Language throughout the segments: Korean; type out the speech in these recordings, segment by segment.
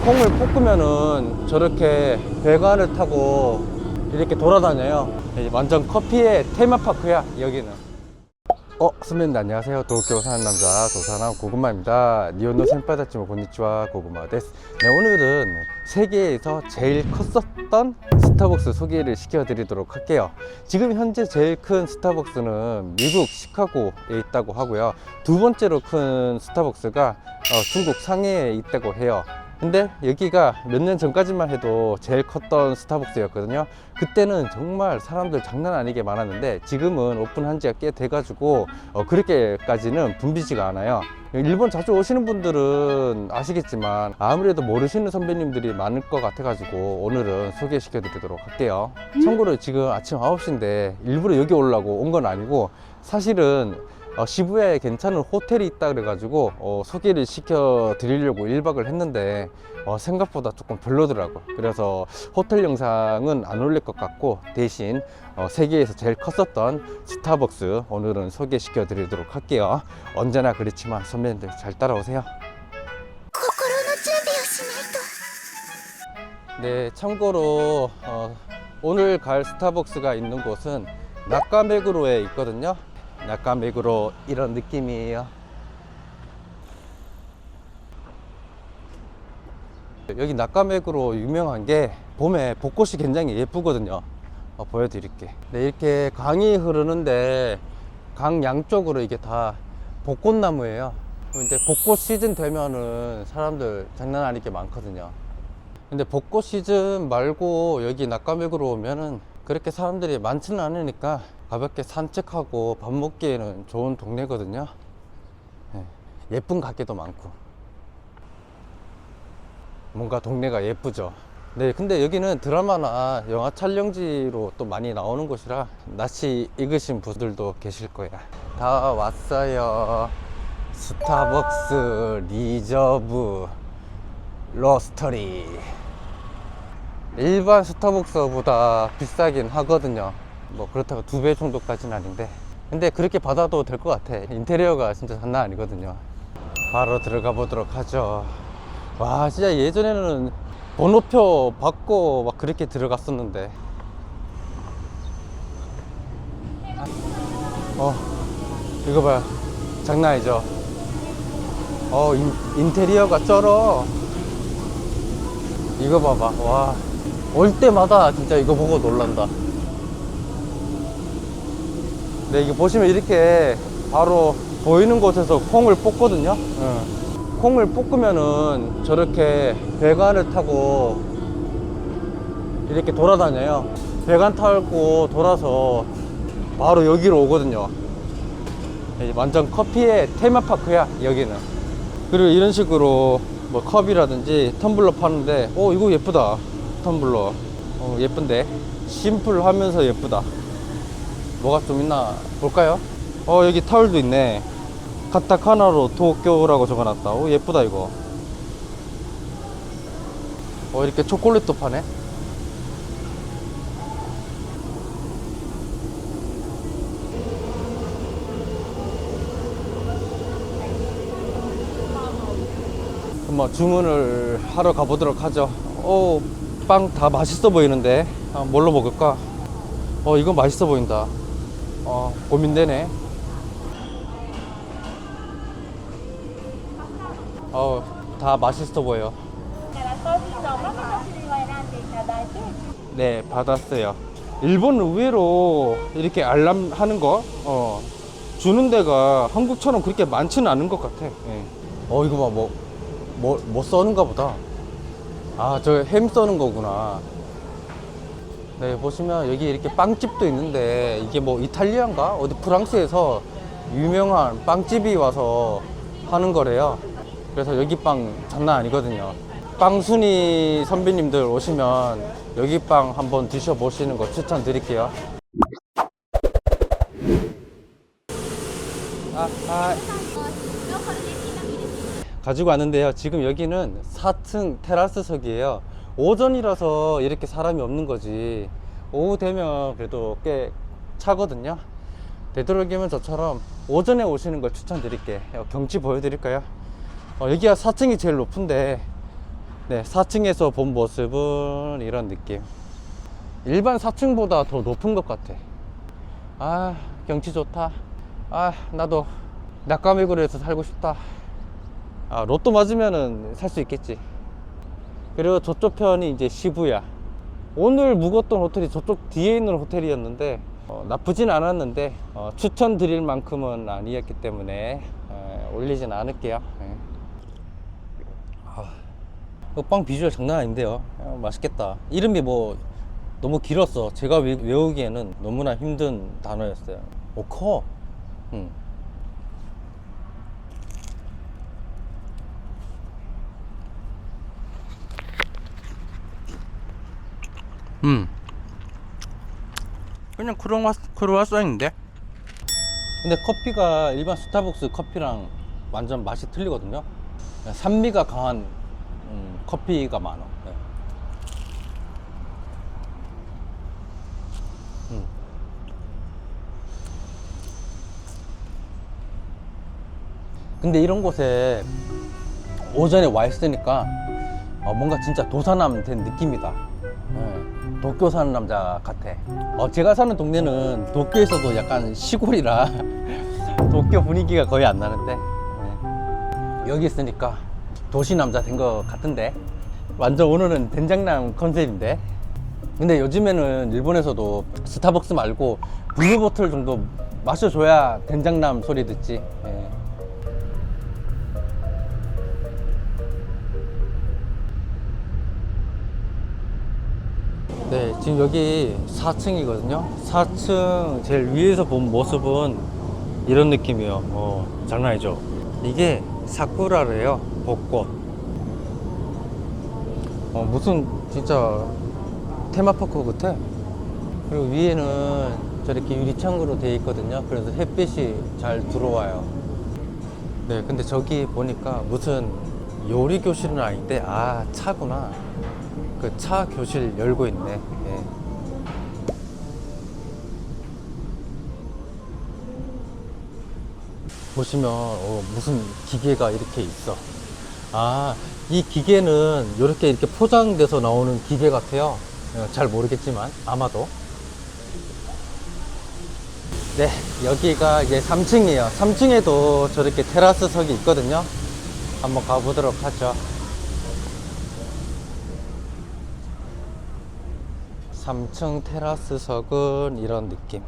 콩을 볶으면은 저렇게 배관을 타고 이렇게 돌아다녀요. 완전 커피의 테마파크야 여기는. 선배님들 안녕하세요. 도쿄 사는 남자 도사남 고구마입니다. 니온노 센파이다치모 곤니치와 고구마 데스. 네, 오늘은 세계에서 제일 컸었던 스타벅스 소개를 시켜드리도록 할게요. 지금 현재 제일 큰 스타벅스는 미국 시카고에 있다고 하고요. 두 번째로 큰 스타벅스가 중국 상해에 있다고 해요. 근데 여기가 몇 년 전까지만 해도 제일 컸던 스타벅스였거든요. 그때는 정말 사람들 장난 아니게 많았는데 지금은 오픈한 지가 꽤 돼가지고 그렇게까지는 붐비지가 않아요. 일본 자주 오시는 분들은 아시겠지만 아무래도 모르시는 선배님들이 많을 것 같아가지고 오늘은 소개시켜 드리도록 할게요. 참고로 지금 아침 9시인데 일부러 여기 오려고 온 건 아니고 사실은 시부야에 괜찮은 호텔이 있다 그래가지고 소개를 시켜 드리려고 1박을 했는데 생각보다 조금 별로더라고. 그래서 호텔 영상은 안 올릴 것 같고 대신 세계에서 제일 컸었던 스타벅스 오늘은 소개시켜 드리도록 할게요. 언제나 그렇지만 선배님들 잘 따라오세요. 네, 참고로 오늘 갈 스타벅스가 있는 곳은 나카메구로에 있거든요. 나카메구로 이런 느낌이에요. 여기 나카메구로 유명한 게 봄에 벚꽃이 굉장히 예쁘거든요. 보여드릴게. 네, 이렇게 강이 흐르는데 강 양쪽으로 이게 다 벚꽃나무예요. 이제 벚꽃 시즌 되면은 사람들 장난 아니게 많거든요. 근데 벚꽃 시즌 말고 여기 나카메구로 오면은 그렇게 사람들이 많지는 않으니까 가볍게 산책하고 밥 먹기에는 좋은 동네거든요. 예쁜 가게도 많고 뭔가 동네가 예쁘죠. 네, 근데 여기는 드라마나 영화 촬영지로 또 많이 나오는 곳이라 낯이 익으신 분들도 계실 거야. 다 왔어요. 스타벅스 리저브 로스터리. 일반 스타벅스보다 비싸긴 하거든요. 뭐 그렇다고 2배 정도까지는 아닌데 근데 그렇게 받아도 될 것 같아. 인테리어가 진짜 장난 아니거든요. 바로 들어가 보도록 하죠. 와, 진짜 예전에는 번호표 받고 막 그렇게 들어갔었는데 이거 봐요. 장난 아니죠. 인테리어가 쩔어. 이거 봐봐. 와, 올 때마다 진짜 이거 보고 놀란다. 네, 이거 보시면 이렇게 바로 보이는 곳에서 콩을 볶거든요. 콩을 볶으면은 저렇게 배관을 타고 이렇게 돌아다녀요. 배관 타고 돌아서 바로 여기로 오거든요. 완전 커피의 테마파크야 여기는. 그리고 이런 식으로 뭐 컵이라든지 텀블러 파는데 이거 예쁘다. 텀블러 예쁜데 심플하면서 예쁘다. 뭐가 좀 있나 볼까요? 여기 타월도 있네. 카타카나로 도쿄라고 적어놨다. 예쁘다 이거. 이렇게 초콜릿도 파네. 그럼 주문을 하러 가보도록 하죠. 빵 다 맛있어 보이는데 뭘로 먹을까? 이거 맛있어 보인다. 고민되네. 다 맛있어 보여. 네, 받았어요. 일본 의외로 이렇게 알람 하는 거 주는 데가 한국처럼 그렇게 많지는 않은 것 같아. 이거 봐. 뭐 써는가 보다. 저 햄 써는 거구나. 네, 보시면 여기 이렇게 빵집도 있는데 이게 뭐 이탈리아인가? 어디 프랑스에서 유명한 빵집이 와서 하는 거래요. 그래서 여기 빵 장난 아니거든요. 빵순이 선배님들 오시면 여기 빵 한번 드셔보시는 거 추천드릴게요. 가지고 왔는데요. 지금 여기는 4층 테라스석이에요. 오전이라서 이렇게 사람이 없는 거지 오후 되면 그래도 꽤 차거든요. 되도록이면 저처럼 오전에 오시는 걸 추천드릴게. 경치 보여드릴까요? 여기가 4층이 제일 높은데 네, 4층에서 본 모습은 이런 느낌. 일반 4층보다 더 높은 것 같아. 아, 경치 좋다. 아, 나도 낙가매구로에서 살고 싶다. 아, 로또 맞으면은 살 수 있겠지. 그리고 저쪽 편이 이제 시부야. 오늘 묵었던 호텔이 저쪽 뒤에 있는 호텔이었는데 나쁘진 않았는데 추천드릴 만큼은 아니었기 때문에 올리진 않을게요. 빵 비주얼 장난 아닌데요. 맛있겠다. 이름이 뭐 너무 길었어. 제가 외우기에는 너무나 힘든 단어였어요. 오, 커. 그냥 크로와상인데. 근데 커피가 일반 스타벅스 커피랑 완전 맛이 틀리거든요. 산미가 강한 커피가 많아. 네. 근데 이런 곳에 오전에 와 있으니까 뭔가 진짜 도사남 된 느낌이다. 도쿄 사는 남자 같아. 제가 사는 동네는 도쿄에서도 약간 시골이라 도쿄 분위기가 거의 안 나는데 여기 있으니까 도시 남자 된 것 같은데. 완전 오늘은 된장남 컨셉인데. 근데 요즘에는 일본에서도 스타벅스 말고 블루보틀 정도 마셔줘야 된장남 소리 듣지. 네, 지금 여기 4층이거든요. 4층 제일 위에서 본 모습은 이런 느낌이에요. 장난 아니죠? 이게 사쿠라래요. 벚꽃. 무슨 진짜 테마파크 같아. 그리고 위에는 저렇게 유리창으로 되어 있거든요. 그래서 햇빛이 잘 들어와요. 네, 근데 저기 보니까 무슨 요리 교실은 아닌데, 차구나. 그 차 교실 열고 있네. 예. 보시면 무슨 기계가 이렇게 있어. 이 기계는 이렇게 포장돼서 나오는 기계 같아요. 잘 모르겠지만 아마도. 네, 여기가 이제 3층이에요 3층에도 저렇게 테라스석이 있거든요. 한번 가보도록 하죠. 3층 테라스석은 이런 느낌.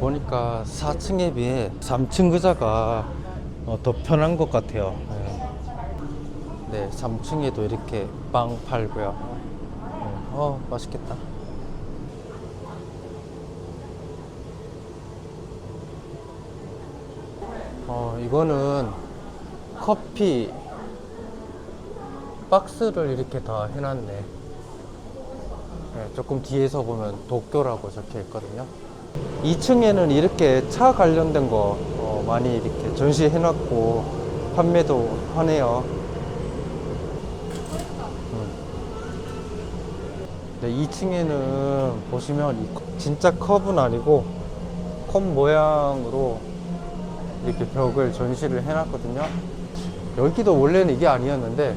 보니까 4층에 비해 3층 의자가 더 편한 것 같아요. 네, 3층에도 이렇게 빵 팔고요. 맛있겠다. 이거는 커피 박스를 이렇게 다 해놨네. 네, 조금 뒤에서 보면 도쿄라고 적혀 있거든요. 2층에는 이렇게 차 관련된 거 많이 이렇게 전시해 놨고 판매도 하네요. 네, 2층에는 보시면 진짜 컵은 아니고 컵 모양으로 이렇게 벽을 전시를 해놨거든요. 여기도 원래는 이게 아니었는데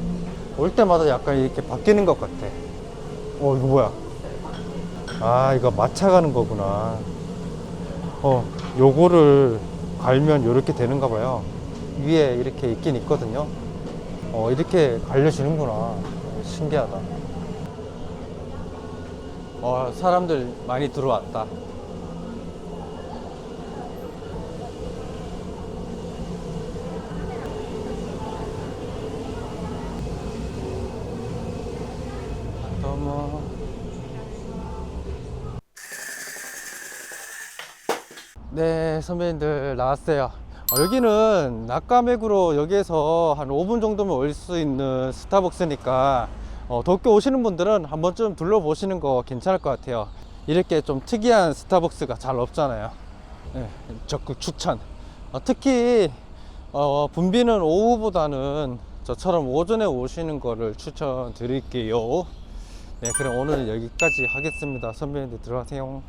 올 때마다 약간 이렇게 바뀌는 것 같아. 이거 뭐야? 이거 마차 가는 거구나. 요거를 갈면 이렇게 되는가 봐요. 위에 이렇게 있긴 있거든요. 이렇게 갈려지는구나. 신기하다. 사람들 많이 들어왔다. 네, 선배님들 나왔어요. 여기는 낙가맥으로 여기에서 한 5분 정도면 올 수 있는 스타벅스니까 도쿄 오시는 분들은 한 번쯤 둘러보시는 거 괜찮을 것 같아요. 이렇게 좀 특이한 스타벅스가 잘 없잖아요. 네, 적극 추천. 특히 붐비는 오후보다는 저처럼 오전에 오시는 거를 추천드릴게요. 네, 그럼 오늘은 여기까지 하겠습니다. 선배님들 들어가세요.